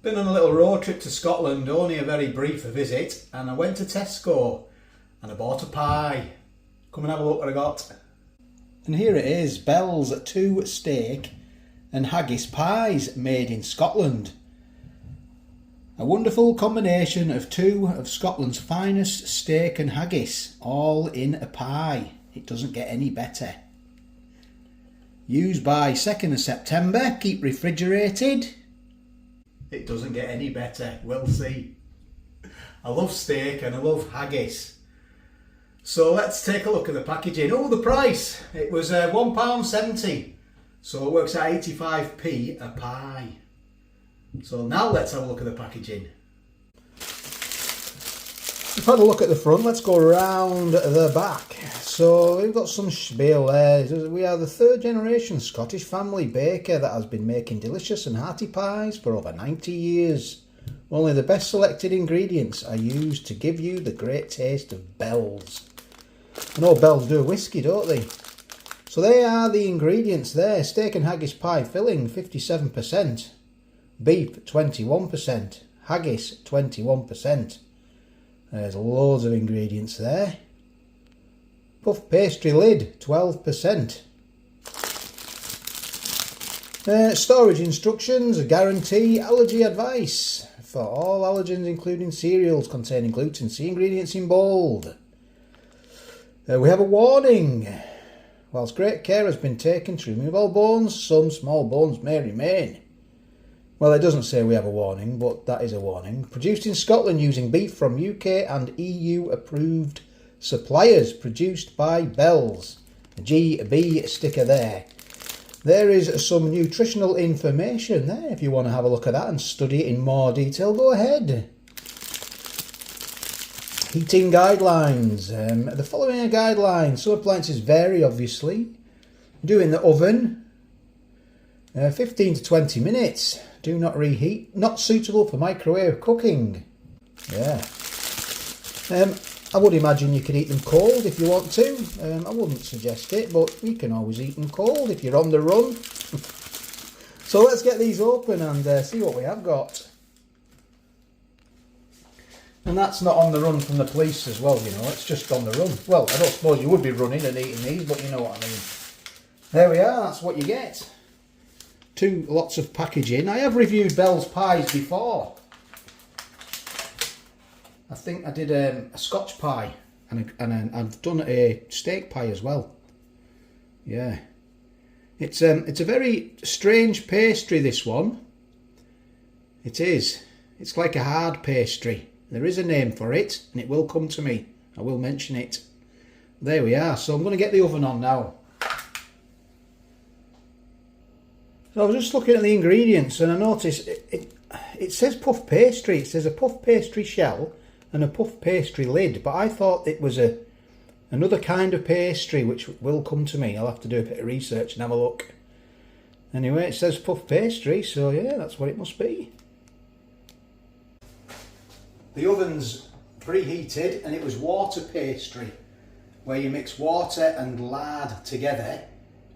Been on a little road trip to Scotland, only a very brief visit, and I went to Tesco and I bought a pie. Come and have a look what I got. And here it is, Bell's 2 steak and haggis pies made in Scotland. A wonderful combination of 2 of Scotland's finest steak and haggis, all in a pie. It doesn't get any better. Used by 2nd of September, keep refrigerated. It doesn't get any better, we'll see. I love steak and I love haggis. So let's take a look at the packaging. Oh, the price! It was £1.70, so it works out 85p a pie. So now let's have a look at the packaging. We've had a look at the front, let's go around the back. So we've got some spiel there. We are the 3rd generation Scottish family baker that has been making delicious and hearty pies for over 90 years. Only the best selected ingredients are used to give you the great taste of Bell's. I know Bell's do whiskey, don't they? So they are the ingredients there. Steak and haggis pie filling 57%, beef 21%, haggis 21%. There's loads of ingredients there. Puff pastry lid 12%. Storage instructions, guarantee, allergy advice for all allergens including cereals containing gluten. See ingredients in bold. We have a warning. Whilst great care has been taken to remove all bones, some small bones may remain. Well, it doesn't say we have a warning, but that is a warning. Produced in Scotland using beef from UK and EU approved suppliers. Produced by Bell's. A GB sticker there. There is some nutritional information there. If you want to have a look at that and study it in more detail, go ahead. Heating guidelines. The following are guidelines. Some appliances vary, obviously. Do in the oven. 15 to 20 minutes. Do not reheat. Not suitable for microwave cooking. Yeah. I would imagine you could eat them cold if you want to. I wouldn't suggest it, but you can always eat them cold if you're on the run. So let's get these open and see what we have got. And that's not on the run from the police as well, you know, it's just on the run. Well, I don't suppose you would be running and eating these, but you know what I mean. There we are, that's what you get. 2 lots of packaging. I have reviewed Bell's pies before. I think I did a Scotch pie and I've done a steak pie as well. Yeah. It's a very strange pastry, this one. It is. It's like a hard pastry. There is a name for it and it will come to me. I will mention it. There we are. So I'm going to get the oven on now. So I was just looking at the ingredients and I noticed it says puff pastry. It says a puff pastry shell and a puff pastry lid, but I thought it was another kind of pastry which will come to me. I'll have to do a bit of research and have a look. Anyway, it says puff pastry, so yeah, that's what it must be. The oven's preheated and it was water pastry, where you mix water and lard together,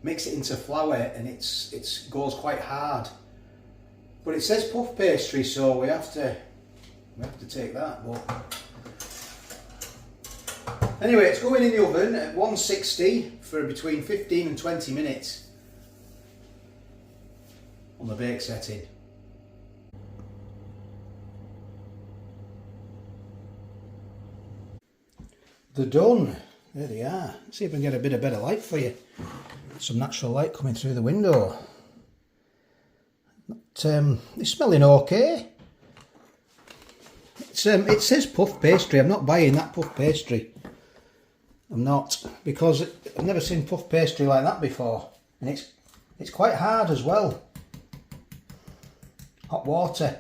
mix it into flour, and it goes quite hard. But it says puff pastry, so we have to take that. But anyway, it's going in the oven at 160 for between 15 and 20 minutes on the bake setting. They're done. There they are. Let's see if I can get a bit of better light for you. Some natural light coming through the window. They're smelling okay. It says puff pastry. I'm not buying that puff pastry. I'm not, because I've never seen puff pastry like that before, and it's quite hard as well. Hot water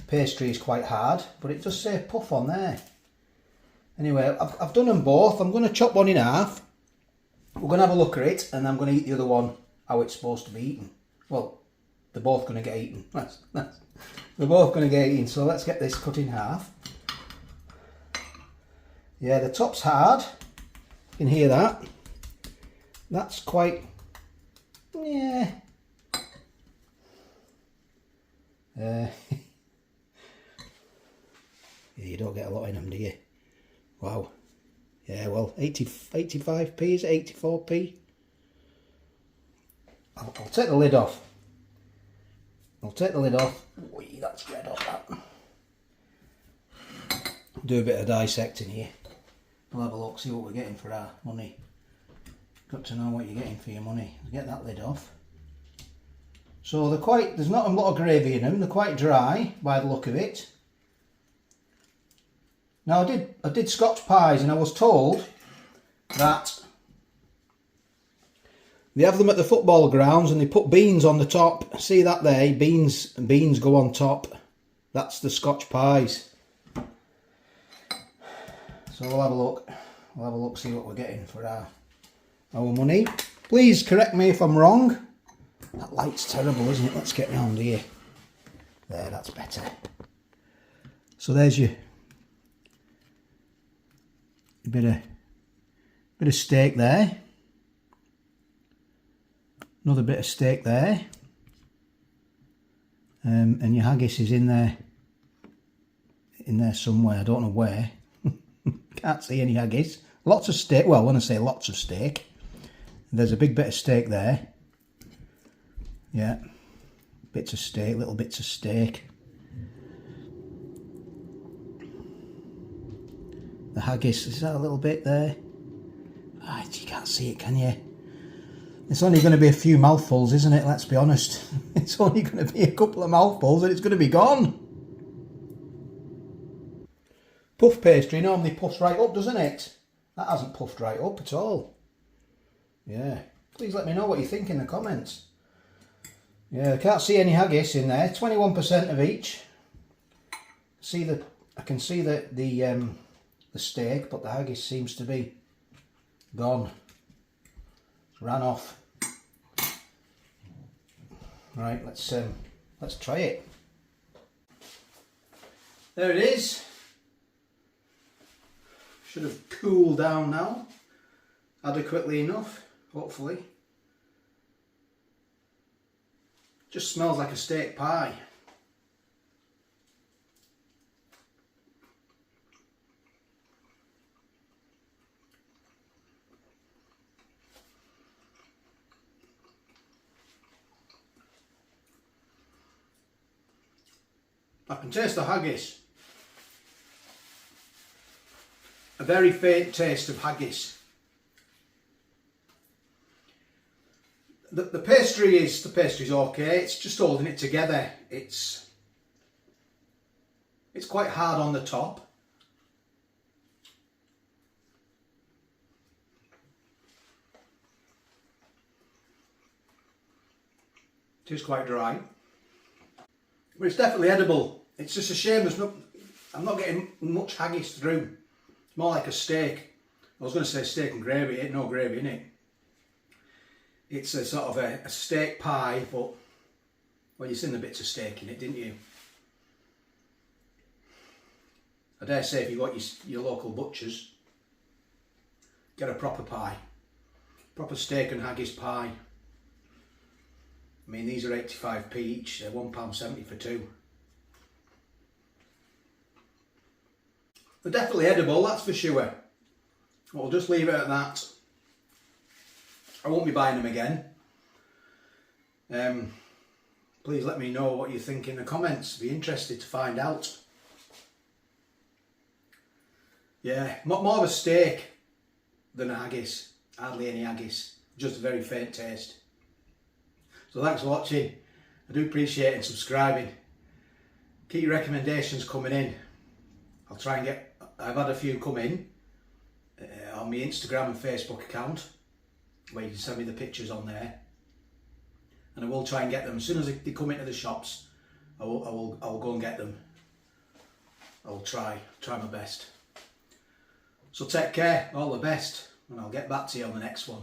pastry is quite hard, but it does say puff on there. Anyway, I've done them both. I'm going to chop one in half. We're going to have a look at it, and I'm going to eat the other one how it's supposed to be eaten. Well, they're both going to get eaten. They're both going to get eaten. So let's get this cut in half. Yeah, the top's hard. You can hear that. That's quite, yeah. You don't get a lot in them, do you? Wow. Yeah, well, 85p, is it 84p? I'll take the lid off. I'll take the lid off. Wee, that's red off that. Do a bit of dissecting here. We'll have a look, see what we're getting for our money. Got to know what you're getting for your money. Get that lid off. So they're quite, there's not a lot of gravy in them. They're quite dry by the look of it. Now I did Scotch pies, and I was told that they have them at the football grounds and they put beans on the top. See that there? Beans go on top. That's the Scotch pies. So we'll have a look. We'll have a look, see what we're getting for our money. Please correct me if I'm wrong. That light's terrible, isn't it? Let's get round here. There, that's better. So there's your bit of steak there. Another bit of steak there. And your haggis is in there somewhere. I don't know where. Can't see any haggis. Lots of steak. Well, when I say lots of steak, there's a big bit of steak there. Yeah, bits of steak, little bits of steak. The haggis, is that a little bit there? Ah, you can't see it, can you? It's only going to be a few mouthfuls, isn't it? Let's be honest. It's only going to be a couple of mouthfuls and it's going to be gone. Puff pastry normally puffs right up, doesn't it? That hasn't puffed right up at all. Yeah. Please let me know what you think in the comments. Yeah, I can't see any haggis in there. 21% of each. I can see the steak, but the haggis seems to be gone. It's ran off. Right, let's try it. There it is. Should have cooled down now, adequately enough, hopefully. Just smells like a steak pie. I can taste the haggis. A very faint taste of haggis. The pastry's okay. It's just holding it together. It's quite hard on the top. It is quite dry, but it's definitely edible. It's just a shame I'm not getting much haggis through. It's more like a steak. I was going to say steak and gravy. It ain't no gravy in it. It's a sort of a steak pie, but well, you've seen the bits of steak in it, didn't you? I dare say if you got your local butchers, get a proper pie, proper steak and haggis pie. I mean, these are 85p each. They're £1.70 for two. They're definitely edible, that's for sure. We'll just leave it at that. I won't be buying them again. Please let me know what you think in the comments. Be interested to find out. Yeah, more of a steak than a haggis. Hardly any haggis. Just a very faint taste. So thanks for watching. I do appreciate it and subscribing. Keep your recommendations coming in. I'll try and get... I've had a few come in on my Instagram and Facebook account, where you can send me the pictures on there, and I will try and get them as soon as they come into the shops. I will go and get them. I will try my best. So take care, all the best, and I'll get back to you on the next one.